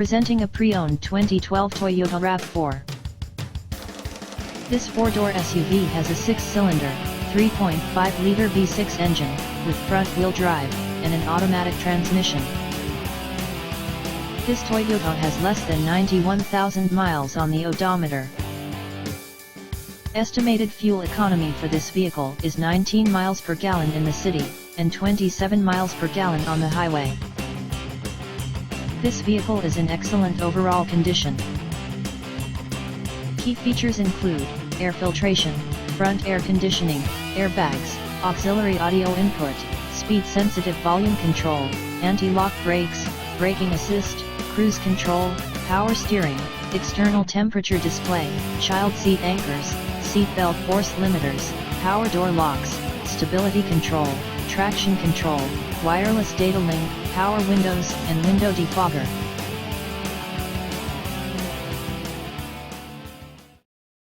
Presenting a pre-owned 2012 Toyota RAV4. This four-door SUV has a six-cylinder, 3.5-liter V6 engine, with front-wheel drive, and an automatic transmission. This Toyota has less than 91,000 miles on the odometer. Estimated fuel economy for this vehicle is 19 miles per gallon in the city, and 27 miles per gallon on the highway. This vehicle is in excellent overall condition. Key features include air filtration, front air conditioning, airbags, auxiliary audio input, speed-sensitive volume control, anti-lock brakes, braking assist, cruise control, power steering, external temperature display, child seat anchors, seat belt force limiters, power door locks, stability control, traction control, wireless data link, power windows and window defogger.